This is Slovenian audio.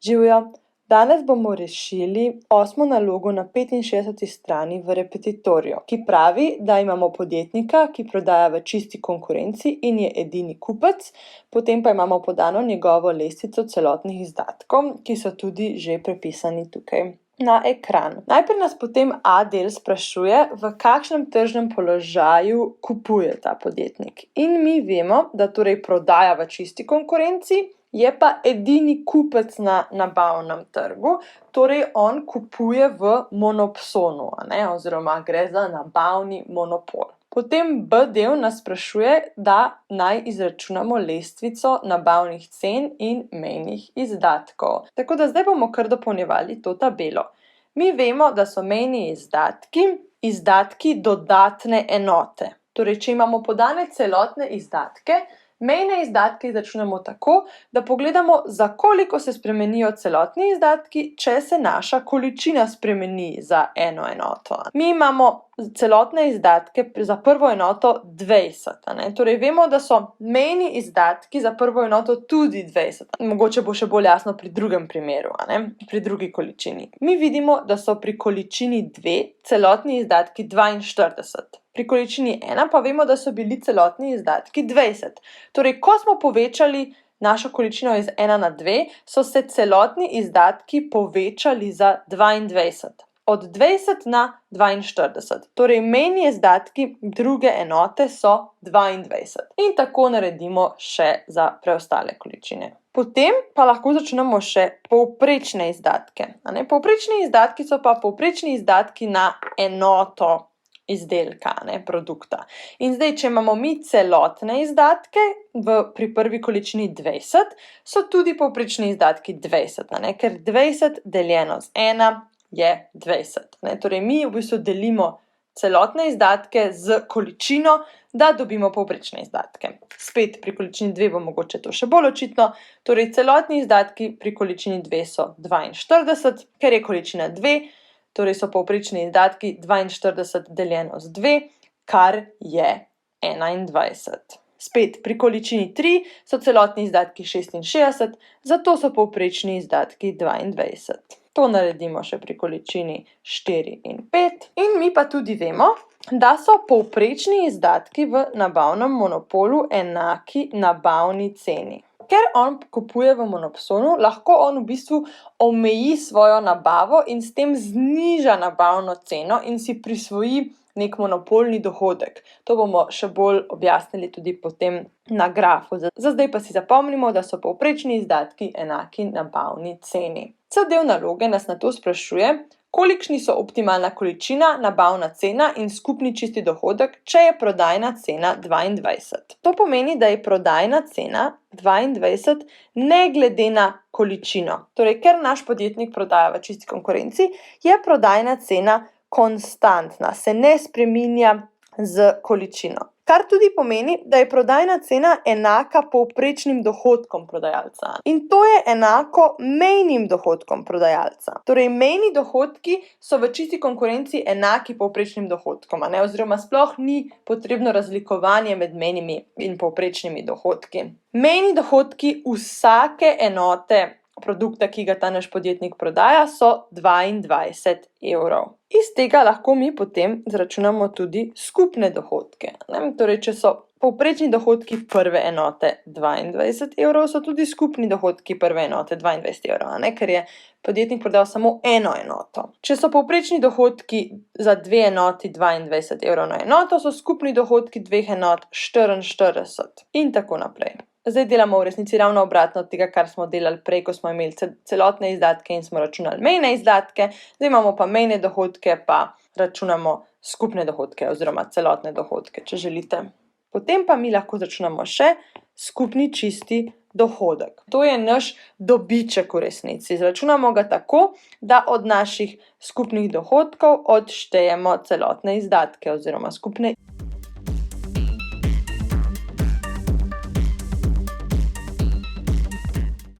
Živjo, danes bomo rešili 8. nalogo na 65. strani v repetitorju, ki pravi, da imamo podjetnika, ki prodaja v čisti konkurenci in je edini kupec, potem pa imamo podano njegovo lestvico celotnih izdatkov, ki so tudi že prepisani tukaj na ekran. Najprej nas potem A del sprašuje, v kakšnem tržnem položaju kupuje ta podjetnik. In mi vemo, da torej prodaja v čisti konkurenci, je pa edini kupec na nabavnem trgu, torej on kupuje v monopsonu, oziroma gre za nabavni monopol. Potem B del nas sprašuje, da naj izračunamo lestvico nabavnih cen in mejnih izdatkov. Tako da zdaj bomo kar dopolnjevali to tabelo. Mi vemo, da so mejni izdatki dodatne enote. Torej, če imamo podane celotne izdatke, mejne izdatke izračunamo tako, da pogledamo, za koliko se spremenijo celotni izdatki, če se naša količina spremeni za eno enoto. Mi imamo celotne izdatke za prvo enoto 20. Torej, vemo, da so mejni izdatki za prvo enoto tudi 20. Mogoče bo še bolj jasno pri drugem primeru, pri drugi količini. Mi vidimo, da so pri količini 2 celotni izdatki 42. Pri količini 1 pa vemo, da so bili celotni izdatki 20. Torej, ko smo povečali našo količino iz 1 na 2, so se celotni izdatki povečali za 22. Od 20 na 42. Torej, mejni izdatki druge enote so 22. In tako naredimo še za preostale količine. Potem pa lahko začnemo še povprečne izdatke. Povprečni izdatki so pa povprečni izdatki na enoto izdelka, produkta. In zdaj, če imamo mi celotne izdatke pri prvi količini 20, so tudi povprečni izdatki 20, ker 20 deljeno z 1 je 20. Torej, mi v bistvu delimo celotne izdatke z količino, da dobimo povprečne izdatke. Spet pri količini 2 bo mogoče to še bolj očitno. Torej, celotni izdatki pri količini 2 so 42, ker je količina 2, torej so povprečni izdatki 42 deljeno z 2, kar je 21. Spet, pri količini 3 so celotni izdatki 66, zato so povprečni izdatki 22. To naredimo še pri količini 4 in 5. In mi pa tudi vemo, da so povprečni izdatki v nabavnem monopolu enaki nabavni ceni. Ker on kupuje v monopsonu, lahko on v bistvu omeji svojo nabavo in s tem zniža nabavno ceno in si prisvoji nek monopolni dohodek. To bomo še bolj objasnili tudi potem na grafu. Za zdaj pa si zapomnimo, da so povprečni izdatki enaki nabavni ceni. C del naloge nas nato sprašuje, kolikšni so optimalna količina, nabavna cena in skupni čisti dohodek, če je prodajna cena 22. To pomeni, da je prodajna cena 22 ne glede na količino. Torej, ker naš podjetnik prodaja v čisti konkurenci, je prodajna cena konstantna, se ne spreminja z količino. Kar tudi pomeni, da je prodajna cena enaka povprečnim dohodkom prodajalca. In to je enako mejnim dohodkom prodajalca. Torej, mejni dohodki so v čisti konkurenci enaki povprečnim dohodkom, oziroma sploh ni potrebno razlikovanje med mejnimi in povprečnimi dohodki. Mejni dohodki vsake enote produkta, ki ga ta naš podjetnik prodaja, so 22 evrov. Iz tega lahko mi potem izračunamo tudi skupne dohodke. Torej, če so povprečni dohodki prve enote 22 evrov, so tudi skupni dohodki prve enote 22 evrov, ker je podjetnik prodal samo eno enoto. Če so povprečni dohodki za 2 enoti 22 evrov na enoto, so skupni dohodki 2 enot 44 in tako naprej. Zdaj delamo v resnici ravno obratno od tega, kar smo delali prej, ko smo imeli celotne izdatke in smo računali mejne izdatke, zdaj imamo pa mejne dohodke, pa računamo skupne dohodke oziroma celotne dohodke, če želite. Potem pa mi lahko računamo še skupni čisti dohodek. To je naš dobiček v resnici. Izračunamo ga tako, da od naših skupnih dohodkov odštejemo celotne izdatke oziroma skupne